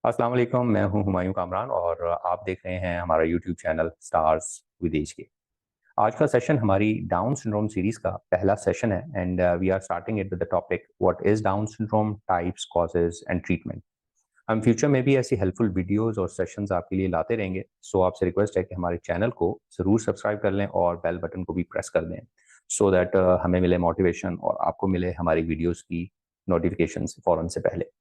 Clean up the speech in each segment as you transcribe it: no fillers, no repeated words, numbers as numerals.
अस्सलाम वालेकुम। मैं हूं हुमायूं कामरान और आप देख रहे हैं हमारा यूट्यूब चैनल स्टार्स विदेश के। आज का सेशन हमारी डाउन सिंड्रोम सीरीज का पहला सेशन है and we are starting it with the topic what is Down syndrome, types, causes and treatment. हम फ्यूचर में भी ऐसी हेल्पफुल वीडियोस और सेशंस आपके लिए लाते रहेंगे। सो आपसे रिक्वेस्ट है कि हमारे चैनल को ज़रूर सब्सक्राइब कर लें और बेल बटन को भी प्रेस कर दें सो दैट हमें मिले मोटिवेशन और आपको मिले हमारी वीडियोस की नोटिफिकेशन फ़ौरन से पहले।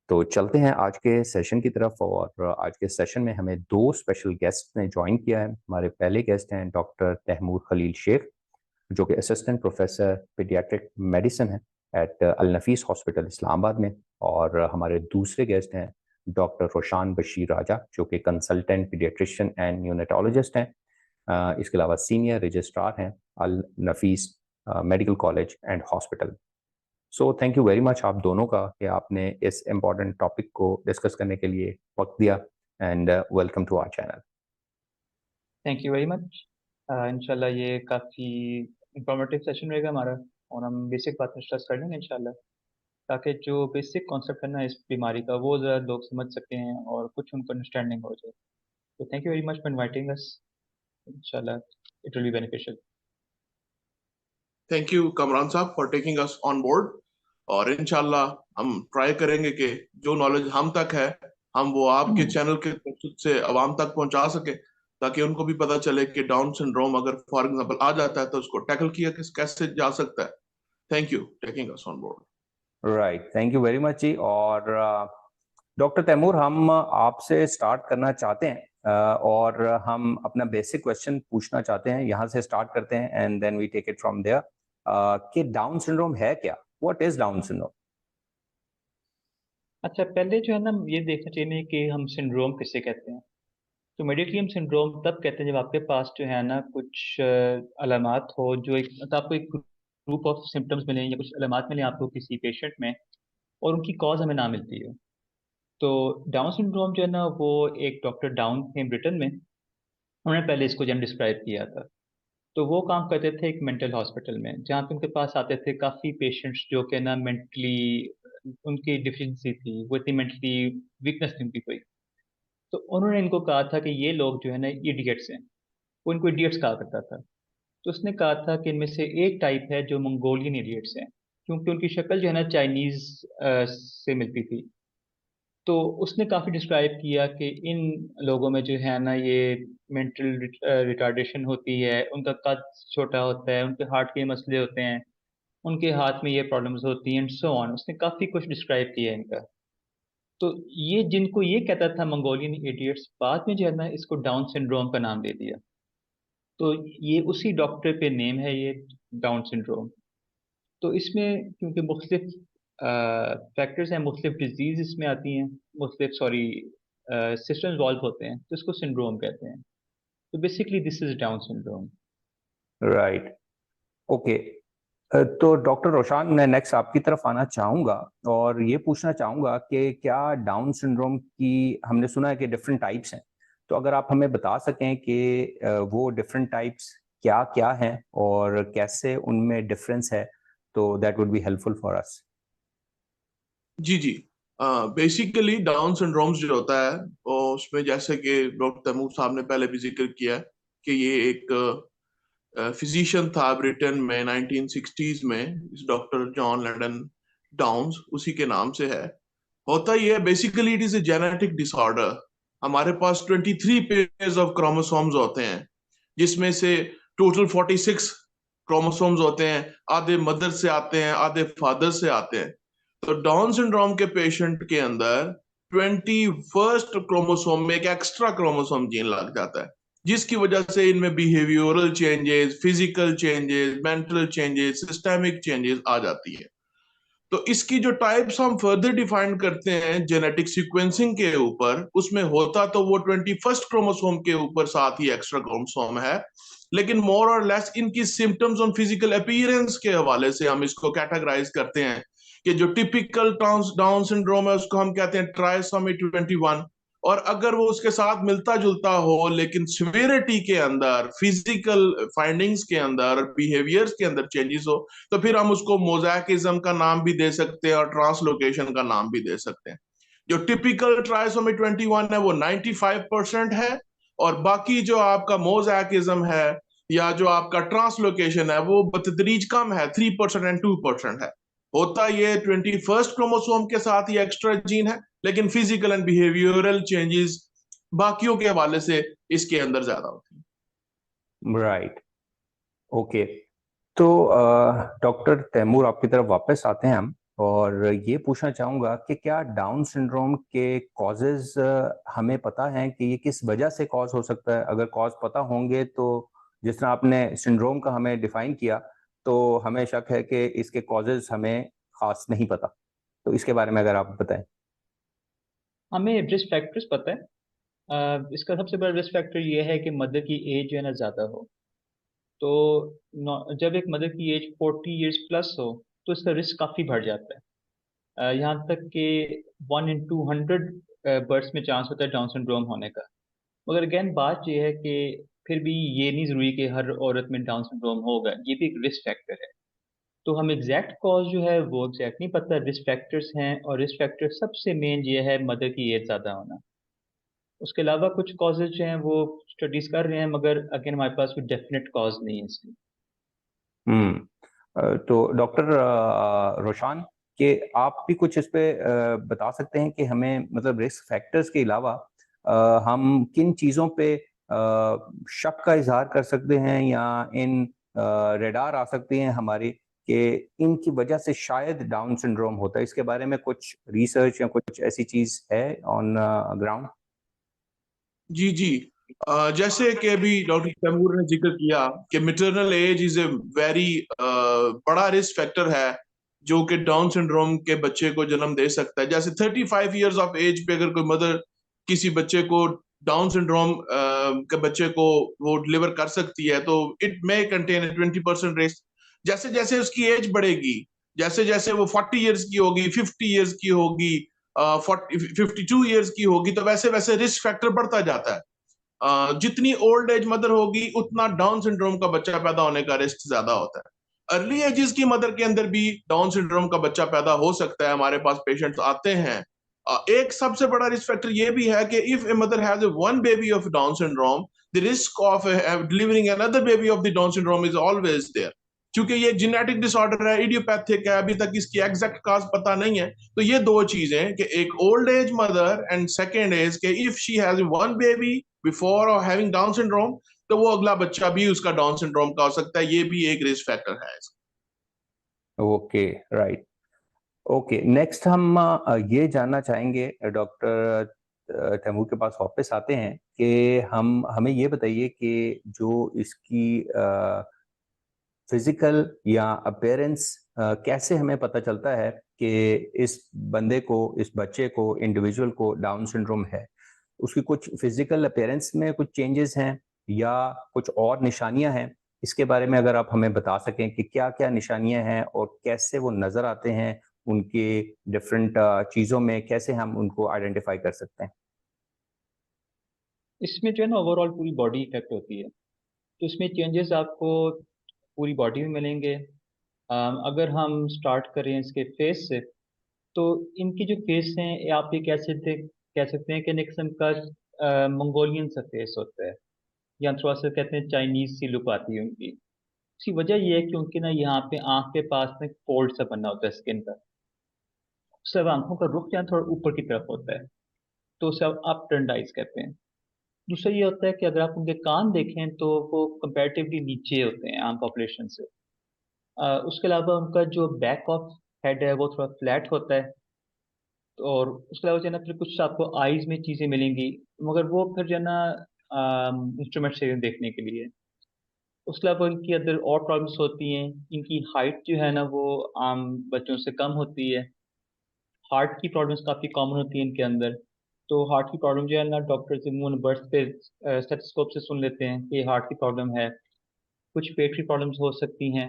तो चलते हैं आज के सेशन की तरफ और आज के सेशन में हमें दो स्पेशल गेस्ट ने ज्वाइन किया है। हमारे पहले गेस्ट हैं डॉक्टर तैमूर खलील शेख, जो कि असिस्टेंट प्रोफेसर पीडियाट्रिक मेडिसिन है एट अल नफीस हॉस्पिटल इस्लामाबाद में। और हमारे दूसरे गेस्ट हैं डॉक्टर रोशान बशीर राजा, जो कि कंसल्टेंट पीडियाट्रिशियन एंड न्यूनेटोलॉजिस्ट हैं। इसके अलावा सीनियर रजिस्ट्रार हैं Al Nafees medical college and hospital. So thank you very much आप दोनों का कि आपने इस इम्पॉर्टेंट टॉपिक को डिस्कस करने के लिए वक्त दिया and welcome to our channel. Thank you very much. इंशाल्लाह ये काफ़ी इंफॉर्मेटिव सेशन रहेगा हमारा और हम बेसिक बातें डिस्कस कर लेंगे इंशाल्लाह, ताकि जो बेसिक कॉन्सेप्ट है ना इस बीमारी का वो ज़रा लोग समझ सकें और कुछ उनको अंडरस्टैंडिंग हो जाए। तो thank you very much for inviting us. इंशाल्लाह it will be beneficial. Thank you Kamran साहब for taking us on board. और इंशाल्लाह हम ट्राई करेंगे कि जो नॉलेज हम तक है हम वो आपके चैनल के तवज्जुह से आवाम तक पहुंचा सके, ताकि उनको भी पता चले कि डाउन सिंड्रोम अगर फॉर एग्जांपल आ जाता है तो उसको टैकल किया कैसे जा सकता है। Thank you taking us on board. Right, thank you very much जी। और डॉक्टर तैमूर, हम आपसे स्टार्ट करना चाहते हैं और हम अपना बेसिक क्वेश्चन पूछना चाहते हैं। यहाँ से स्टार्ट करते हैं and then we take it from there कि डाउन सिंड्रोम है क्या? What is Down syndrome? अच्छा, पहले जो है ना ये देखना चाहिए कि हम सिंड्रोम किसे कहते हैं। तो मेडिकली हम सिंड्रोम तब कहते हैं जब आपके पास जो है ना कुछ अलामात हो, जो एक मतलब आपको एक ग्रुप ऑफ सिम्टम्स मिले या कुछ अलामात मिले आपको किसी पेशेंट में और उनकी कॉज हमें ना मिलती हो। तो डाउन सिंड्रोम जो है ना वो एक डॉक्टर डाउन थे ब्रिटेन में, उन्होंने पहले इसको जन डिस्क्राइब किया था। तो वो काम करते थे एक मेंटल हॉस्पिटल में, जहाँ पे उनके पास आते थे काफ़ी पेशेंट्स जो कि ना मेंटली उनकी डिफिशिएंसी थी, वो इतनी मेंटली वीकनेस थी उनकी कोई। तो उन्होंने इनको कहा था कि ये लोग जो है ना इडियट्स हैं, वो इनको इडियट्स कहा करता था। तो उसने कहा था कि इनमें से एक टाइप है जो मंगोलियन इडियट्स हैं, क्योंकि उनकी शक्ल जो है ना चाइनीज से मिलती थी। तो उसने काफ़ी डिस्क्राइब किया कि इन लोगों में जो है ना ये मेंटल रिटार्डेशन होती है, उनका कद छोटा होता है, उनके हार्ट के मसले होते हैं, उनके हाथ में ये प्रॉब्लम्स होती हैं एंड सो ऑन। उसने काफ़ी कुछ डिस्क्राइब किया है इनका। तो ये जिनको ये कहता था मंगोलियन इडियट्स, बाद में जो है ना इसको डाउन सिंड्रोम का नाम दे दिया। तो ये उसी डॉक्टर पे नेम है ये, डाउन सिंड्रोम। तो इसमें क्योंकि मुख्तलिफ फैक्टर्स हैं, मुख्तलिफ डिजीज इसमें आती हैं, मुख्तलिफ सॉरी सिस्टम इन्वॉल्व होते हैं, तो इसको सिंड्रोम कहते हैं। तो basically this is Down syndrome. Right, okay. तो डॉक्टर रोशान, मैं नेक्स्ट आपकी तरफ आना चाहूँगा और ये पूछना चाहूँगा कि क्या डाउन सिंड्रोम की, हमने सुना है कि डिफरेंट टाइप्स हैं, तो अगर आप हमें बता सकें कि वो डिफरेंट टाइप्स क्या क्या हैं और कैसे उनमें डिफरेंस है, तो that would be helpful for us. जी जी। बेसिकली डाउन सिंड्रोम्स जो होता है वो उसमें जैसे कि डॉक्टर तैमूर साहब ने पहले भी जिक्र किया है कि ये एक फिजिशियन था ब्रिटेन में 1960s में, इस डॉक्टर जॉन लैडन डाउन्स उसी के नाम से है। होता ही है basically it is a genetic disorder. हमारे पास 23 पेयर्स ऑफ क्रोमोसोम्स होते हैं, जिसमें से टोटल 46 क्रोमोसोम्स होते हैं। आधे मदर से आते हैं, आधे फादर से आते हैं। तो डाउन सिंड्रोम के पेशेंट के अंदर 21st क्रोमोसोम में एक एक्स्ट्रा क्रोमोसोम जीन लग जाता है, जिसकी वजह से इनमें behavioural changes, physical changes, mental changes, systemic changes आ जाती है। तो इसकी जो टाइप्स हम फर्दर डिफाइन करते हैं जेनेटिक सीक्वेंसिंग के ऊपर, उसमें होता तो वो 21st क्रोमोसोम के ऊपर साथ ही एक्स्ट्रा क्रोमोसोम है, लेकिन मोर और लेस इनकी सिम्टम्स और फिजिकल अपीयरेंस के हवाले से हम इसको कैटेगराइज करते हैं कि जो टिपिकल डाउन सिंड्रोम है उसको हम कहते हैं ट्राइसोमी 21। और अगर वो उसके साथ मिलता जुलता हो लेकिन सिवियरिटी के अंदर, फिजिकल फाइंडिंग्स के अंदर, बिहेवियर्स के अंदर चेंजेस हो, तो फिर हम उसको मोज़ैकिज्म का नाम भी दे सकते हैं और ट्रांसलोकेशन का नाम भी दे सकते हैं। जो टिपिकल ट्राइसोमी 21 है वो 95% है, और बाकी जो आपका मोज़ेकिज्म है या जो आपका ट्रांसलोकेशन है वो बतदरीज कम है, 3% एंड 2% है। होता ये 21st क्रोमोसोम के साथ ही एक्स्ट्रा जीन है, लेकिन फिजिकल एंड बिहेवियरल चेंजेस बाकियों के हवाले से इसके अंदर ज्यादा होती है। Right, okay. तो डॉक्टर तैमूर, आपकी तरफ वापस आते हैं हम, और ये पूछना चाहूँगा कि क्या डाउन सिंड्रोम के कॉजेज हमें पता है कि ये किस वजह से कॉज हो सकता है? अगर कॉज पता होंगे तो जिस तरह आपने सिंड्रोम का हमें डिफाइन किया, तो हमें शक है कि इसके कॉजेज हमें खास नहीं पता। तो इसके बारे में अगर आप बताएं। हमें रिस्क फैक्टर्स पता है। इसका सबसे बड़ा रिस्क फैक्टर ये है कि मदर की एज जो है ना ज़्यादा हो। तो जब एक मदर की एज 40 ईयर्स प्लस हो तो इसका रिस्क काफ़ी बढ़ जाता है। यहाँ तक कि 1 in 200 बर्थ्स में चांस होता है डाउन सिंड्रोम होने का। मगर अगेन बात यह है कि फिर भी ये नहीं ज़रूरी कि हर औरत में डाउन सिंड्रोम होगा, ये भी एक रिस्क फैक्टर है। तो हम एग्जैक्ट कॉज जो है वो एग्जैक्ट नहीं पता, रिस्क फैक्टर्स हैं, और रिस्क फैक्टर सबसे मेन ये है मदर की एज ज़्यादा होना। उसके अलावा कुछ कॉजेज जो हैं वो स्टडीज कर रहे हैं, मगर अगेन हमारे पास कोई डेफिनेट कॉज नहीं है इसकी। तो डॉक्टर रोशान, कि आप भी कुछ इस पे बता सकते हैं कि हमें मतलब रिस्क फैक्टर्स के अलावा हम किन चीज़ों पे शक का इजहार कर सकते हैं या इन रेडार आ सकती हैं हमारी कि इनकी वजह से शायद डाउन सिंड्रोम होता है? इसके बारे में कुछ रिसर्च या कुछ ऐसी चीज़ है ऑन ग्राउंड? जी जी। जैसे कि अभी डॉक्टर तैमूर ने जिक्र किया कि maternal age is a very बड़ा रिस्क फैक्टर है जो कि डाउन सिंड्रोम के बच्चे को जन्म दे सकता है। जैसे 35 ईयर्स ऑफ एज पे अगर कोई मदर किसी बच्चे को डाउन सिंड्रोम के बच्चे को वो डिलीवर कर सकती है, तो इट मे कंटेन 20% रिस्क। जैसे जैसे उसकी एज बढ़ेगी, जैसे जैसे वो 40 ईयर्स की होगी, 50 ईयर्स की होगी, 52 ईयर्स की होगी, तो वैसे वैसे रिस्क फैक्टर बढ़ता जाता है। जितनी ओल्ड एज मदर होगी उतना डाउन सिंड्रोम का बच्चा पैदा होने का रिस्क ज्यादा होता है। अर्ली एजेस की मदर के अंदर भी डाउन सिंड्रोम का बच्चा पैदा हो सकता है, हमारे पास पेशेंट्स आते हैं। एक सबसे बड़ा रिस्क फैक्टर ये भी है कि if a mother has one baby of Down syndrome, the risk of delivering another baby of the Down syndrome is always there. क्योंकि ये जेनेटिक डिसऑर्डर है, इडियोपैथिक है, अभी तक इसकी एग्जैक्ट काज पता नहीं है। तो ये दो चीजें कि एक old age mother and second age के if she has one baby before or having Down syndrome, तो वो अगला बच्चा भी उसका डाउन सिंड्रोम का हो सकता है। ये भी एक रिस्क फैक्टर है। Okay, right. ओके, नेक्स्ट हम ये जानना चाहेंगे डॉक्टर तैमूर के पास वापस आते हैं कि हमें ये बताइए कि जो इसकी फिजिकल या अपीयरेंस कैसे हमें पता चलता है कि इस बंदे को, इस बच्चे को, इंडिविजुअल को डाउन सिंड्रोम है? उसकी कुछ फिजिकल अपीयरेंस में कुछ चेंजेस हैं या कुछ और निशानियां हैं? इसके बारे में अगर आप हमें बता सकें कि क्या क्या निशानियां हैं और कैसे वो नजर आते हैं, उनके डिफरेंट चीज़ों में कैसे हम उनको आइडेंटिफाई कर सकते हैं? इसमें जो है ना ओवरऑल पूरी बॉडी इफेक्ट होती है, तो इसमें चेंजेस आपको पूरी बॉडी में मिलेंगे। अगर हम स्टार्ट करें इसके फेस से, तो इनकी जो फेस हैं ये आप ये कह सकते हैं कि एक किस्म का मंगोलियन सा फेस होता है, या थोड़ा सा कहते हैं चाइनीज सी लुक आती है उनकी। उसकी वजह यह है कि उनके ना यहाँ पे आंख के पास में फोल्ड सा बना होता है स्किन का। सब आंखों का रुख यहाँ थोड़ा ऊपर की तरफ होता है, तो सब आप टर्न्ड आइज कहते हैं। दूसरा ये होता है कि अगर आप उनके कान देखें तो वो कंपैरेटिवली नीचे होते हैं आम पॉपुलेशन से। उसके अलावा उनका जो बैक ऑफ हेड है वो थोड़ा फ्लैट होता है। और उसके अलावा जो है ना फिर कुछ आपको आईज में चीज़ें मिलेंगी, मगर वो फिर जो है ना इंस्ट्रूमेंट से देखने के लिए। उसके अलावा इनकी अदर और प्रॉब्लम्स होती हैं। इनकी हाइट जो है ना वो आम बच्चों से कम होती है। हार्ट की प्रॉब्लम्स काफ़ी कॉमन होती हैं इनके अंदर। तो हार्ट की प्रॉब्लम जो है ना डॉक्टर से मुंह बर्थ पे स्टेथोस्कोप से सुन लेते हैं कि हार्ट की प्रॉब्लम है। कुछ पेट की प्रॉब्लम्स हो सकती हैं।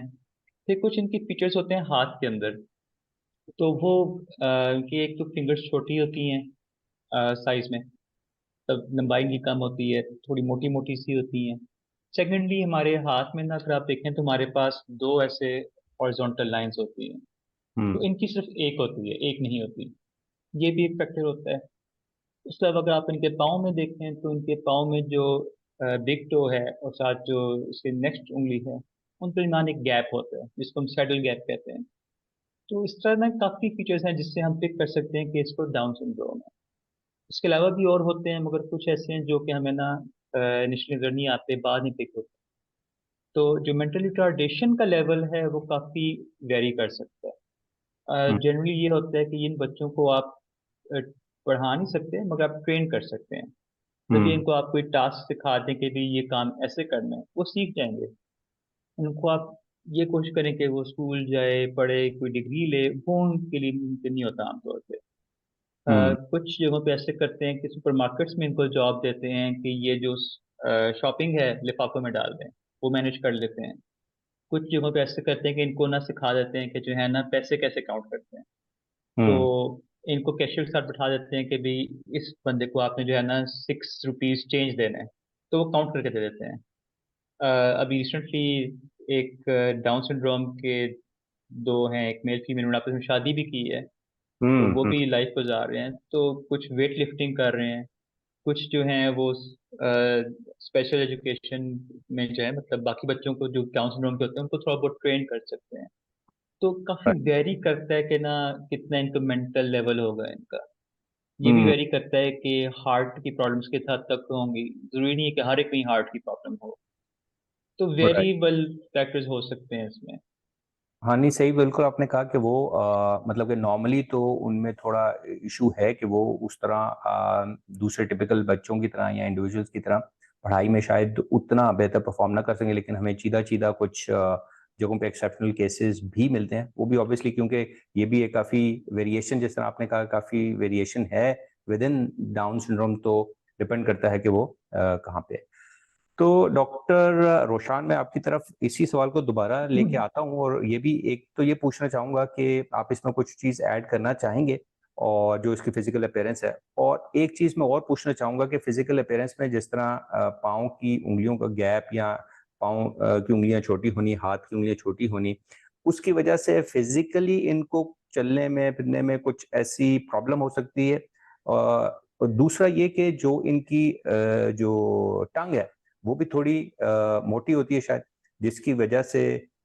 फिर कुछ इनकी फीचर्स होते हैं हाथ के अंदर। तो वो कि एक तो फिंगर्स छोटी होती हैं साइज में, तब लंबाई इनकी कम होती है, थोड़ी मोटी मोटी सी होती हैं। सेकेंडली हमारे हाथ में ना अगर आप देखें तो हमारे पास दो ऐसे हॉरिजॉन्टल लाइंस होती हैं। तो हम्म। इनकी सिर्फ एक होती है, एक नहीं होती। ये भी एक फैक्टर होता है। उसके अलावा अगर आप इनके पाँव में देखें तो इनके पाँव में जो बिग टो है और साथ जो इसके नेक्स्ट उंगली है, उन पर दरमियान एक गैप होता है जिसको हम सैडल गैप कहते हैं। तो इस तरह ना काफ़ी फीचर्स हैं जिससे हम पिक कर सकते हैं कि इसको डाउन सिंड्रोम है। इसके अलावा भी और होते हैं, मगर कुछ ऐसे हैं जो कि हमें ना इनिशियली नजर नहीं आते, बाद में पिक होते हैं। तो जो मेंटल रिटार्डेशन का लेवल है वो काफ़ी वेरी कर सकता है। हम्म जनरली ये होता है कि इन बच्चों को आप अ, पढ़ा नहीं सकते, मगर आप ट्रेन कर सकते हैं। मतलब ये हम्म इनको आप कोई टास्क सिखा दें कि भी ये काम ऐसे करना है, वो सीख जाएंगे। उनको आप ये कोशिश करें कि वो स्कूल जाए, पढ़े, कोई डिग्री ले, वो उनके लिए मुमकिन नहीं होता आमतौर पे। हम्म कुछ जगहों पे ऐसे करते हैं कि सुपरमार्केट्स में इनको जॉब देते हैं कि ये जो शॉपिंग है लिफाफों में डाल दें, वो मैनेज कर लेते हैं। कुछ जगहों पे ऐसे करते हैं कि इनको ना सिखा देते हैं कि जो है ना पैसे कैसे काउंट करते हैं। तो हम्म इनको कैशियर के साथ बिठा देते हैं कि भाई इस बंदे को आपने जो है ना ₹6 चेंज देना है, तो वो काउंट करके दे देते हैं। अभी रिसेंटली एक डाउन सिंड्रोम के दो हैं, एक मेल फीमेल, उन्होंने आपस में शादी भी की है। तो वो हम्म। भी लाइफ गुजार रहे हैं, तो कुछ वेट लिफ्टिंग कर रहे हैं। कुछ जो हैं वो स्पेशल एजुकेशन में जो है, मतलब बाकी बच्चों को जो डाउन सिंड्रोम के होते हैं उनको थोड़ा बहुत ट्रेन कर सकते हैं। तो काफी वेरी करता है कि ना कितना इनका मेंटल लेवल होगा इनका। ये भी हम्म वेरी करता है कि हार्ट की प्रॉब्लम्स किस हद तक होंगी। जरूरी नहीं है कि हर एक में हार्ट की प्रॉब्लम हो। तो राइट। वेरिएबल फैक्टर्स हो सकते हैं इसमें। हाँ नहीं, सही बिल्कुल आपने कहा कि वो मतलब कि नॉर्मली तो उनमें थोड़ा इशू है कि वो उस तरह दूसरे टिपिकल बच्चों की तरह या इंडिविजुअल्स की तरह पढ़ाई में शायद उतना बेहतर परफॉर्म ना कर सकें, लेकिन हमें चीदा चीदा कुछ जगहों पे एक्सेप्शनल केसेस भी मिलते हैं। वो भी ऑब्वियसली क्योंकि ये भी एक काफ़ी वेरिएशन, जिस तरह आपने कहा, काफ़ी वेरिएशन है विद इन डाउन सिंड्रोम, तो डिपेंड करता है कि वो कहाँ पे है। तो डॉक्टर रोशान, मैं आपकी तरफ इसी सवाल को दोबारा लेके आता हूँ, और ये भी एक तो ये पूछना चाहूंगा कि आप इसमें कुछ चीज़ ऐड करना चाहेंगे और जो इसकी फिजिकल अपीयरेंस है। और एक चीज़ मैं और पूछना चाहूंगा कि फिजिकल अपीयरेंस में जिस तरह पाँव की उंगलियों का गैप, या पाँव की उंगलियां छोटी होनी, हाथ की उंगलियां छोटी होनी, उसकी वजह से फिजिकली इनको चलने में फिरने में कुछ ऐसी प्रॉब्लम हो सकती है। और दूसरा ये कि जो इनकी जो टंग है वो भी थोड़ी मोटी होती है शायद, जिसकी वजह से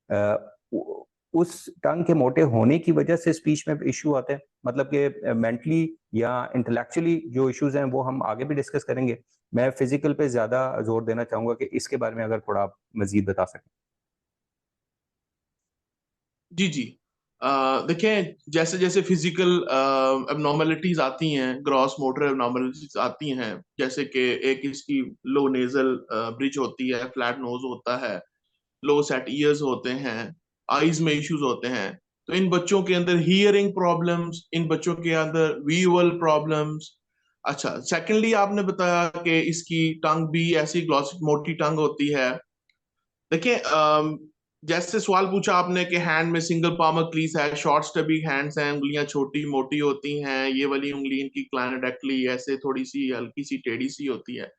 अ, उ उस टंग के मोटे होने की वजह से स्पीच में इश्यू आते हैं। मतलब कि मेंटली या इंटेलेक्चुअली जो इश्यूज़ हैं वो हम आगे भी डिस्कस करेंगे। मैं फिजिकल पे ज़्यादा ज़ोर देना चाहूँगा कि इसके बारे में अगर थोड़ा आप मज़ीद बता सकें। जी जी। देखें, जैसे जैसे फिजिकल एबनॉर्मलिटीज आती हैं, ग्रॉस मोटर एबनॉर्मलिटीज आती हैं, जैसे कि एक इसकी लो नेजल ब्रिज होती है, फ्लैट नोज होता है, लो सेट ईयर्स होते हैं, आईज में इश्यूज होते हैं। तो इन बच्चों के अंदर हियरिंग प्रॉब्लम्स, इन बच्चों के अंदर विजुअल प्रॉब्लम्स। अच्छा, सेकेंडली आपने बताया कि इसकी टंग भी ऐसी ग्लॉस मोटी टंग होती है। देखिए, जैसे सवाल पूछा आपने कि हैंड में सिंगल पामर क्रीज है, शॉर्ट स्टबी हैंड्स हैं, उंगलियां छोटी मोटी होती हैं, ये वाली उंगली इनकी क्लैनोडेक्टली ऐसे थोड़ी सी हल्की सी टेढ़ी सी होती है।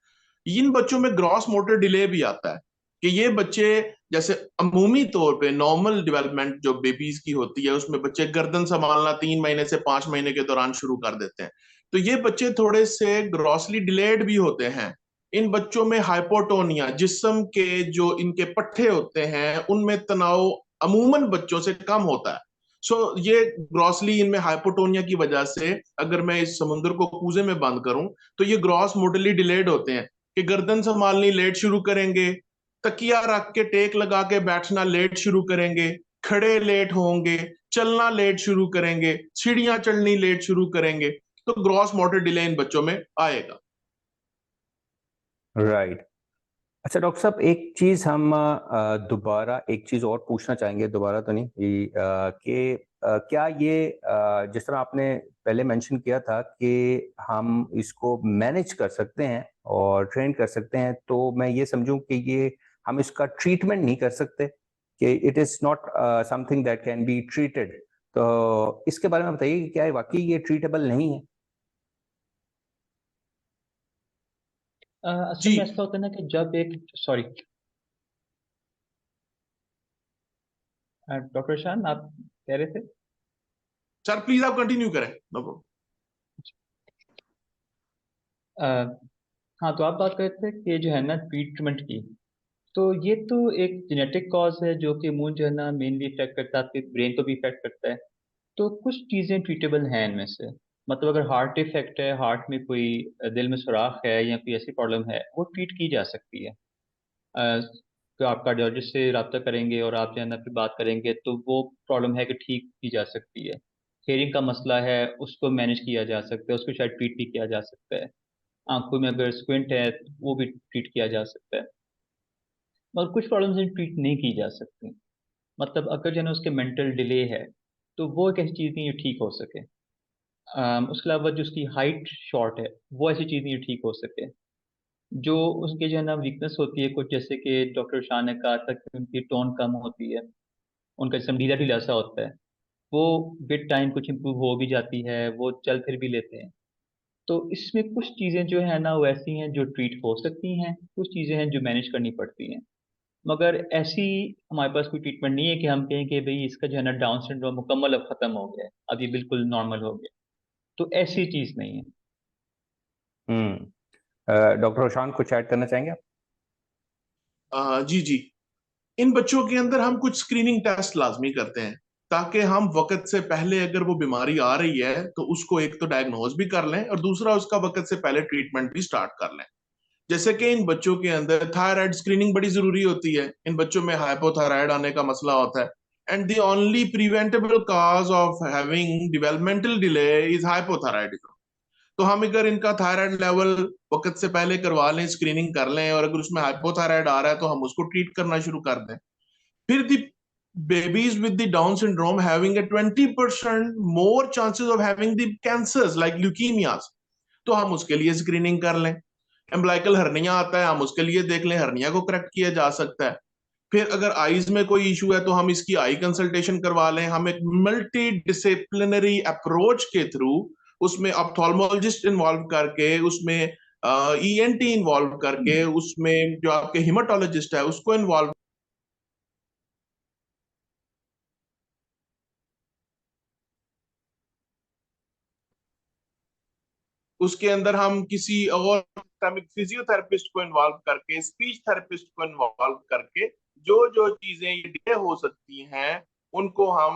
इन बच्चों में ग्रॉस मोटर डिले भी आता है कि ये बच्चे, जैसे अमूमी तौर पे नॉर्मल डेवलपमेंट जो बेबीज की होती है उसमें बच्चे गर्दन संभालना 3 महीने से 5 महीने के दौरान शुरू कर देते हैं। तो ये बच्चे थोड़े से ग्रॉसली डिलेड भी होते हैं। इन बच्चों में हाइपोटोनिया, जिस्म के जो इनके पट्टे होते हैं उनमें तनाव अमूमन बच्चों से कम होता है। ये ग्रॉसली इनमें हाइपोटोनिया की वजह से, अगर मैं इस समुद्र को कूजे में बंद करूं, तो ये ग्रॉस मोटरली डिलेड होते हैं कि गर्दन संभालनी लेट शुरू करेंगे, तकिया रख के टेक लगा के बैठना लेट शुरू करेंगे, खड़े लेट होंगे, चलना लेट शुरू करेंगे, सीढ़ियां चढ़नी लेट शुरू करेंगे। तो ग्रॉस मोटर डिले इन बच्चों में आएगा। राइट। अच्छा डॉक्टर साहब, एक चीज़ हम दोबारा एक चीज़ और पूछना चाहेंगे, दोबारा तो नहीं कि क्या ये जिस तरह आपने पहले मेंशन किया था कि हम इसको मैनेज कर सकते हैं और ट्रेन कर सकते हैं, तो मैं ये समझूं कि ये हम इसका ट्रीटमेंट नहीं कर सकते, कि it is not something that can be treated. तो इसके बारे में बताइए कि क्या वाकई ये ट्रीटेबल नहीं है? जी असल में ऐसा होता है ना कि जब एक, सॉरी डॉक्टर शान, आप कह रहे थे? सर, प्लीज आप कंटिन्यू करें। No problem. अ, हाँ, तो आप बात कर रहे थे कि जो है ना ट्रीटमेंट की, तो ये तो एक जेनेटिक कॉज है जो कि इम्यून जो है ना मेनली इफेक्ट करता है, आपके ब्रेन को भी इफेक्ट करता है। तो कुछ चीज़ें ट्रीटेबल हैं इनमें से। मतलब अगर हार्ट इफेक्ट है, हार्ट में कोई दिल में सुराख है या कोई ऐसी प्रॉब्लम है, वो ट्रीट की जा सकती है। तो आप कार्डियोलॉजिस्ट से रब्ता करेंगे और आप जो है ना फिर बात करेंगे, तो वो प्रॉब्लम है कि ठीक की जा सकती है। हेयरिंग का मसला है, उसको मैनेज किया जा सकता है, उसको शायद ट्रीट भी किया जा सकता है। आंखों में अगर स्क्विंट है तो वो भी ट्रीट किया जा सकता है। और कुछ प्रॉब्लम्स ट्रीट नहीं की जा सकती। मतलब अगर जो है ना उसके मेंटल डिले है, तो वो एक ऐसी चीज़ नहीं जो ठीक हो सके। उसके अलावा जो उसकी हाइट शॉर्ट है, वो ऐसी चीज़ नहीं जो ठीक हो सके। जो उसके जो है ना वीकनेस होती है कुछ, जैसे कि डॉक्टर शाह ने कहा था कि उनकी टोन कम होती है, उनका जिसम ढीला ढीला सा होता है, वो विद टाइम कुछ इम्प्रूव हो भी जाती है, वो चल फिर भी लेते हैं। तो इसमें कुछ चीज़ें जो है ना वो ऐसी हैं जो ट्रीट हो सकती हैं, कुछ चीज़ें हैं जो मैनेज करनी पड़ती हैं। मगर ऐसी हमारे पास कोई ट्रीटमेंट नहीं है कि हम कहें कि भाई इसका जो है ना डाउन सिंड्रोम मुकम्मल अब खत्म हो गया है, अब ये बिल्कुल नॉर्मल हो गया। तो ऐसी चीज़ नहीं है। डॉक्टर रोशान कुछ ऐड करना चाहेंगे आप? जी जी। इन बच्चों के अंदर हम कुछ स्क्रीनिंग टेस्ट लाजमी करते हैं, ताकि हम वक्त से पहले अगर वो बीमारी आ रही है तो उसको एक तो डायग्नोज भी कर लें और दूसरा उसका वक्त से पहले ट्रीटमेंट भी स्टार्ट कर लें। जैसे कि इन बच्चों के अंदर थायराइड स्क्रीनिंग बड़ी जरूरी होती है। इन बच्चों में हाइपोथायराइड आने का मसला होता है, and the only preventable cause of having developmental delay is hypothyroidism. तो हम अगर इनका थायराइड लेवल वक्त से पहले करवा लें, स्क्रीनिंग कर लें, और अगर उसमें हाइपोथायराइड आ रहा है तो हम उसको ट्रीट करना शुरू कर दें। फिर दी babies with the Down syndrome having a 20% more chances of having the cancers like leukemias, तो हम उसके लिए स्क्रीनिंग कर लें। एम्ब्लाइकल हर्निया आता है, हम उसके लिए देख लें, हर्निया को करेक्ट किया जा सकता है। फिर अगर आईज में कोई इशू है तो हम इसकी आई कंसल्टेशन करवा लें। हम एक मल्टी डिसिप्लिनरी अप्रोच के थ्रू उसमें ऑप्थेल्मोलॉजिस्ट इन्वॉल्व करके, उसमें ईएनटी इन्वॉल्व करके, उसमें जो आपके हिमाटोलॉजिस्ट है उसको इन्वॉल्व, उसके अंदर हम किसी और फिजियोथेरेपिस्ट को इन्वॉल्व करके, स्पीच थेरेपिस्ट को इन्वॉल्व करके, जो जो चीजें ये डिले हो सकती हैं उनको हम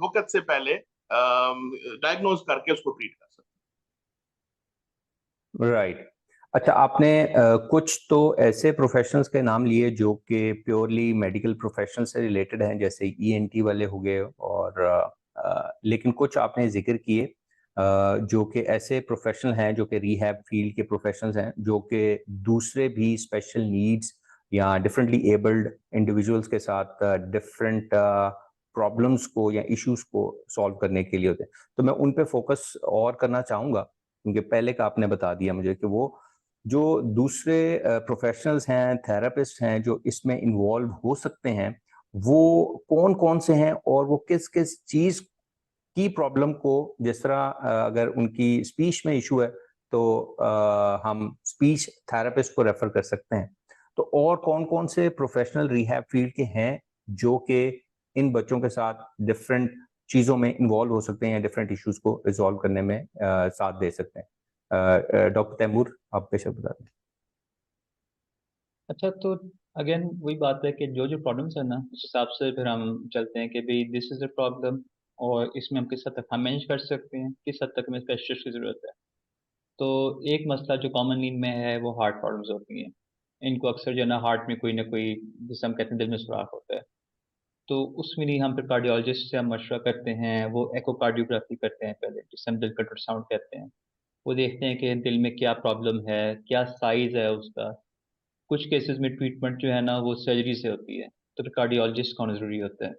वक्त से पहले डायग्नोज करके उसको ट्रीट कर सकते राइट। अच्छा, आपने कुछ तो ऐसे प्रोफेशनल्स के नाम लिए जो कि प्योरली मेडिकल प्रोफेशन से रिलेटेड हैं, जैसे ईएनटी वाले हो गए, और लेकिन कुछ आपने जिक्र किए जो कि ऐसे प्रोफेशनल हैं जो कि रिहैब फील्ड के प्रोफेशनल्स हैं, जो कि दूसरे भी स्पेशल नीड्स या डिफरेंटली एबल्ड इंडिविजुअल्स के साथ डिफरेंट प्रॉब्लम्स को या इश्यूज को सॉल्व करने के लिए होते हैं। तो मैं उन पे फोकस और करना चाहूँगा, क्योंकि पहले का आपने बता दिया मुझे कि वो जो दूसरे प्रोफेशनल्स हैं, थेरेपिस्ट हैं जो इसमें इन्वॉल्व हो सकते हैं, वो कौन-कौन से हैं और वो किस-किस चीज़ की प्रॉब्लम को, जिस तरह अगर उनकी स्पीच में इश्यू है तो हम स्पीच थेरेपिस्ट को रेफर कर सकते हैं। तो और कौन-कौन से प्रोफेशनल रिहैब फील्ड के हैं जो कि इन बच्चों के साथ डिफरेंट चीज़ों में इन्वॉल्व हो सकते हैं या डिफरेंट इश्यूज को रिजॉल्व करने में साथ दे सकते हैं? डॉक्टर तैमूर, आप बेशक बता दें। अच्छा, तो अगेन वही बात है कि जो जो प्रॉब्लम्स है ना, उस हिसाब से फिर हम चलते हैं कि भाई दिस इज द प्रॉब्लम, और इसमें हम किस हद तक हम मैनेज कर सकते हैं, किस हद तक हमें स्पेशलिस्ट की ज़रूरत है। तो एक मसला जो कॉमन नीड में है वो हार्ट प्रॉब्लम्स होती हैं। इनको अक्सर जो है ना हार्ट में कोई ना कोई, जिसे हम कहते हैं दिल में सुराख होता है। तो उसमें लिए हम फिर कार्डियोलॉजिस्ट से हम मशवरा करते हैं, वो एकोकार्डियोग्राफी करते हैं पहले, जिसे हम दिल का अल्ट्रासाउंड कहते हैं। वो देखते हैं कि दिल में क्या प्रॉब्लम है, क्या साइज है उसका। कुछ केसेस में ट्रीटमेंट जो है ना वो सर्जरी से होती है, तो फिर कार्डियोलॉजिस्ट का होना ज़रूरी होता है।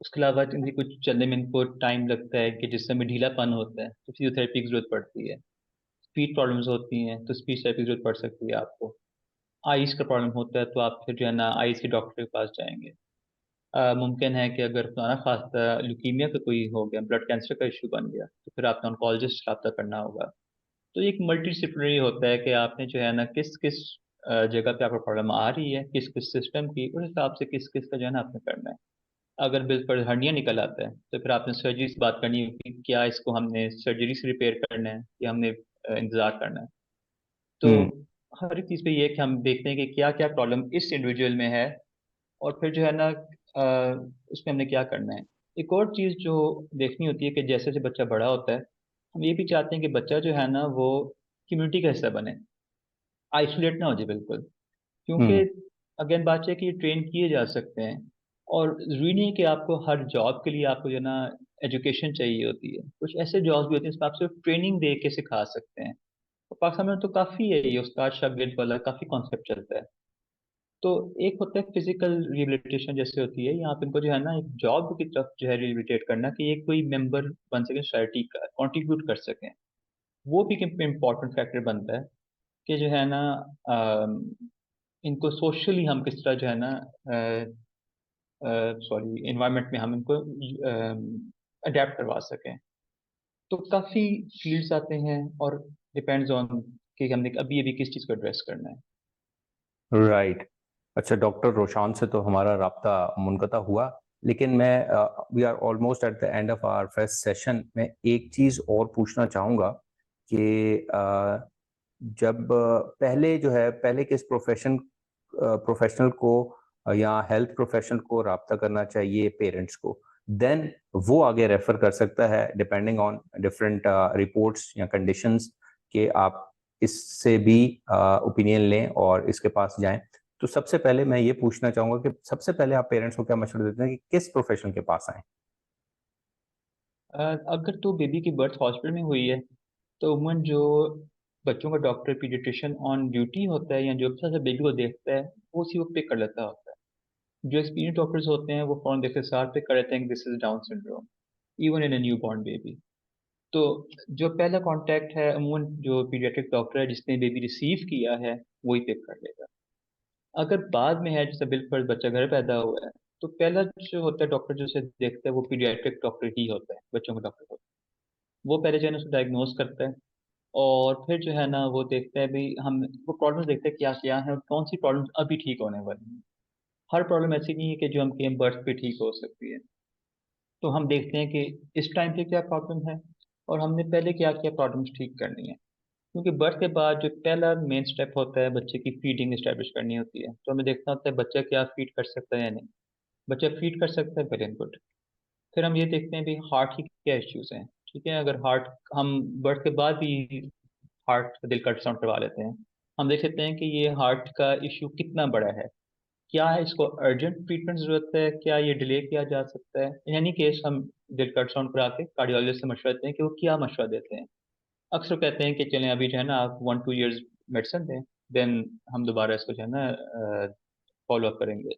उसके अलावा इनकी कुछ चलने में इनको टाइम लगता है कि जिस समय ढीलापन होता है तो फिजियोथेरेपी की ज़रूरत पड़ती है। स्पीच प्रॉब्लम्स होती हैं तो स्पीच थेरेपी की ज़रूरत पड़ सकती है आपको। आइज़ का प्रॉब्लम होता है तो आप फिर जो है ना आइज़ के डॉक्टर के पास जाएंगे। मुमकिन है कि अगर खुदा ना खास्ता ल्यूकीमिया का कोई हो गया, ब्लड कैंसर का इशू बन गया, तो फिर आपने ऑन्कोलॉजिस्ट रब्ता करना होगा। तो एक मल्टी डिसिप्लिनरी होता है कि आपने जो है ना किस किस जगह पे आपको प्रॉब्लम आ रही है, किस किस सिस्टम की, उस हिसाब से किस किस का जो है ना आपने करना है। अगर बिल पर हर्निया निकल आता है तो फिर आपने सर्जरी से बात करनी होगी, क्या इसको हमने सर्जरी से रिपेयर करना है या हमने इंतजार करना है। तो हर एक चीज़ पे ये है कि हम देखते हैं कि क्या क्या प्रॉब्लम इस इंडिविजुअल में है, और फिर जो है ना उसमें हमने क्या करना है। एक और चीज़ जो देखनी होती है कि जैसे जैसे बच्चा बड़ा होता है, हम ये भी चाहते हैं कि बच्चा जो है ना वो कम्युनिटी का हिस्सा बने, आइसोलेट ना हो जाए बिल्कुल। क्योंकि अगेन बात है कि ये ट्रेन किए जा सकते हैं, और ज़रूरी नहीं है कि आपको हर जॉब के लिए आपको जो है ना एजुकेशन चाहिए होती है। कुछ ऐसे जॉब्स भी होते हैं जिसमें आप सिर्फ ट्रेनिंग दे के सिखा सकते हैं। तो पाकिस्तान में तो काफ़ी है, ये उस्ताद शागिर्द वाला काफ़ी कॉन्सेप्ट चलता है। तो एक होता है फिजिकल रिहेबिलिटेशन जैसे होती है, यहाँ पे इनको जो है ना एक जॉब की तरफ जो है रिहेबिलिटेट करना, कि ये कोई मेंबर बन सके सोसाइटी का, कंट्रीब्यूट कर सकें। वो भी एक इम्पोर्टेंट फैक्टर बनता है कि जो है ना अम, इनको सोशली हम किस तरह जो है ना सॉरी एनवायरनमेंट में हम इनको अडेप्ट करवा सकें। तो काफ़ी फील्ड्स आते हैं, और डिपेंड्स ऑन कि हमने अभी अभी किस चीज़ को एड्रेस करना है। राइट। अच्छा, डॉक्टर रोशान से तो हमारा राब्ता मुनक़ता हुआ, लेकिन मैं we are almost at the end of our first session. मैं एक चीज़ और पूछना चाहूँगा कि जब पहले जो है, पहले किस प्रोफेशनल को या हेल्थ प्रोफेशनल को राब्ता करना चाहिए पेरेंट्स को, देन वो आगे रेफर कर सकता है डिपेंडिंग ऑन डिफरेंट रिपोर्ट्स या कंडीशंस, कि आप इससे भी ओपिनियन लें और इसके पास जाएं। तो सबसे पहले मैं ये पूछना चाहूँगा कि सबसे पहले आप पेरेंट्स को क्या मशवरा देते हैं कि किस प्रोफेशनल के पास आएँ? अगर तो बेबी की बर्थ हॉस्पिटल में हुई है, तो उमूमन जो बच्चों का डॉक्टर पीडियाट्रिशियन ऑन ड्यूटी होता है, या जो अच्छा सा बेबी को देखता है, वो उसी वक्त पिक कर लेता होता है। जो एक्सपीरियंस डॉक्टर्स होते हैं वो फौरन देखते सार पिक कर लेते हैं कि this is Down syndrome, even in a new born baby. तो जो पहला कांटेक्ट है अमूमन जो पीडियाट्रिक डॉक्टर है जिसने बेबी रिसीव किया है, वही पिक कर लेगा। अगर बाद में है जैसे बिल्कुल बच्चा घर पैदा हुआ है, तो पहला जो होता है डॉक्टर जो उसे देखता है वो पीडियाट्रिक डॉक्टर ही होता है, बच्चों का डॉक्टर होता है। वो पहले जो है ना उसको डायग्नोज करता है, और फिर जो है ना वो देखता है भी हम वो प्रॉब्लम देखते हैं क्या क्या है और कौन सी प्रॉब्लम अभी ठीक होने वाली है। हर प्रॉब्लम ऐसी नहीं है कि जो हम कहें बर्थ पे ठीक हो सकती है। तो हम देखते हैं कि इस टाइम पे क्या प्रॉब्लम है, और हमने पहले क्या क्या प्रॉब्लम्स ठीक करनी है। क्योंकि बर्थ के बाद जो पहला मेन स्टेप होता है बच्चे की फीडिंग इस्टेब्लिश करनी होती है, तो हमें देखना होता है बच्चा क्या फीड कर सकता है या नहीं। बच्चा फीड कर सकता है, वेरी गुड। फिर हम ये देखते हैं भी हार्ट की क्या इश्यूज हैं। ठीक है, अगर हार्ट हम बर्थ के बाद भी हार्ट दिल का अल्ट्रासाउंड करवा लेते हैं, हम देख सकते हैं कि ये हार्ट का इश्यू कितना बड़ा है, क्या है इसको अर्जेंट ट्रीटमेंट जरूरत है, क्या ये डिले किया जा सकता है। इन एनी केस हम दिल का अल्ट्रासाउंड करा के कार्डियोलॉजिस्ट से मशवरा देते हैं कि वो क्या मशवरा देते हैं। अक्सर कहते हैं कि चलें अभी जो है ना आप 1-2 years मेडिसिन दें, देन हम दोबारा इसको जो है ना फॉलो अप करेंगे।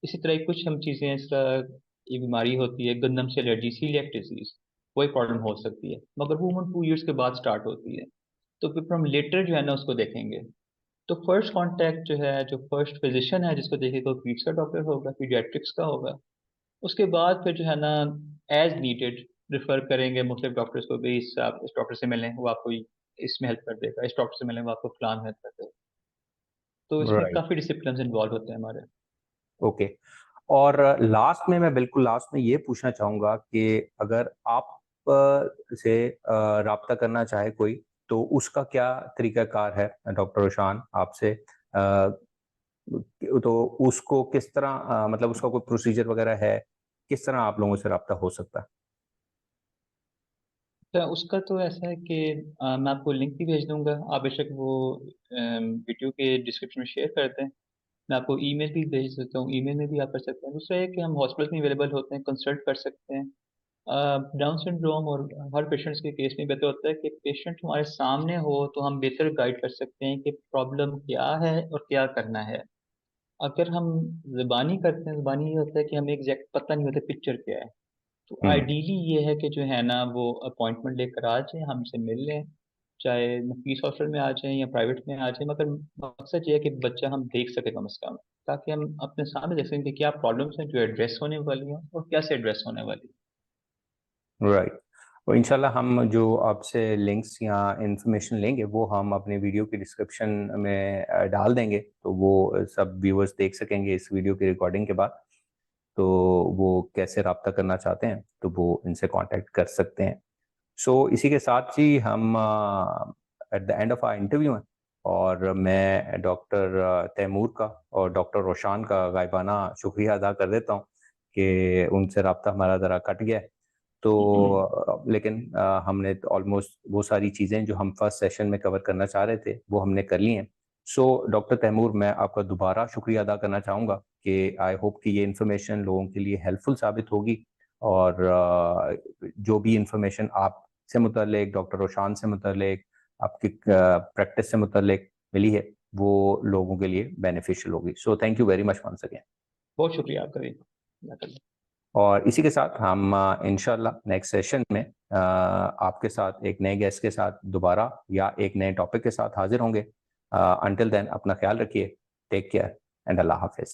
इसी तरह कुछ हम चीज़ें इस तरह ये बीमारी होती है गंदम से एलर्जी, सीलिएक डिजीज, कोई प्रॉब्लम हो सकती है, मगर वो 2 years के बाद स्टार्ट होती है। तो फिर हम लेटर जो है ना उसको देखेंगे। तो फर्स्ट कांटेक्ट जो है, जो फर्स्ट फिजिशियन है जिसको देखेगा वो पीड्स का डॉक्टर होगा, पीडियाट्रिक्स का होगा। उसके बाद फिर जो है ना एज नीडेड रिफर करेंगे मुख्तलिफ डॉक्टर्स को भी, इससे आप इस डॉक्टर से मिलें वो आपको इसमें हेल्प कर देगा, इस डॉक्टर से मिलें वो आपको फलान हेल्प कर देगा। तो इसमें राइट, काफ़ी डिसिप्लिन इन्वॉल्व होते हैं हमारे। ओके। और लास्ट में मैं बिल्कुल लास्ट में ये पूछना चाहूँगा कि अगर आप से राब्ता करना चाहे कोई, तो उसका क्या तरीक़ाकार है डॉक्टर रोशान आपसे? तो उसको किस तरह मतलब उसका कोई प्रोसीजर वग़ैरह है? किस तरह आप लोगों से राब्ता हो सकता है? तो उसका तो ऐसा है कि मैं आपको लिंक भी भेज दूंगा, आप बेशक वो वीडियो के डिस्क्रिप्शन में शेयर कर दें। मैं आपको ईमेल भी भेज देता हूँ, ईमेल में भी आप कर सकते हैं। दूसरा है कि हम हॉस्पिटल में अवेलेबल होते हैं, कंसल्ट कर सकते हैं। डाउन सिंड्रोम और हर पेशेंट्स के केस में बेहतर होता है कि पेशेंट हमारे सामने हो तो हम बेहतर गाइड कर सकते हैं कि प्रॉब्लम क्या है और क्या करना है। अगर हम ज़बानी करते हैं, ज़बानी ये होता है कि हमें एग्जैक्ट पता नहीं होता पिक्चर क्या है। तो हुँ, आइडियली ये है कि जो है ना वो अपॉइंटमेंट लेकर आ जाएँ, हमसे मिल लें, चाहे नफीस हॉस्पिटल में आ जाएँ या प्राइवेट में आ जाएँ, मगर मकसद ये है कि बच्चा हम देख सकें कम से कम, ताकि हम अपने सामने देख सकें कि क्या प्रॉब्लम्स हैं जो एड्रेस होने वाली हैं और कैसे एड्रेस होने वाली राइट। और इंशाल्लाह हम जो आपसे लिंक्स या इन्फॉर्मेशन लेंगे, वो हम अपने वीडियो के डिस्क्रिप्शन में डाल देंगे, तो वो सब व्यूअर्स देख सकेंगे इस वीडियो की रिकॉर्डिंग के बाद। तो वो कैसे राब्ता करना चाहते हैं, तो वो इनसे कॉन्टैक्ट कर सकते हैं। सो इसी के साथ ही हम at the end of our interview हैं और मैं डॉक्टर तैमूर का और डॉक्टर रोशान का गायबाना शुक्रिया अदा कर देता हूँ कि उनसे रब्ता हमारा ज़रा कट गया है। तो लेकिन हमने तो ऑलमोस्ट वो सारी चीज़ें जो हम फर्स्ट सेशन में कवर करना चाह रहे थे वो हमने कर ली हैं। सो डॉक्टर तैमूर, मैं आपका दोबारा शुक्रिया अदा करना चाहूँगा कि आई होप कि ये इन्फॉर्मेशन लोगों के लिए हेल्पफुल साबित होगी और जो भी इंफॉर्मेशन आपसे मुतल्लिक, डॉक्टर रोशान से मुतल्लिक, आपकी प्रैक्टिस से मुतल्लिक मिली है वो लोगों के लिए बेनिफिशियल होगी। So thank you very much once again. बहुत शुक्रिया आपका भी। और इसी के साथ हम इंशाल्लाह नेक्स्ट सेशन में आपके साथ एक नए गेस्ट के साथ दोबारा या एक नए टॉपिक के साथ हाजिर होंगे। अंटिल देन अपना ख्याल रखिए, टेक केयर एंड अल्लाह हाफिज़।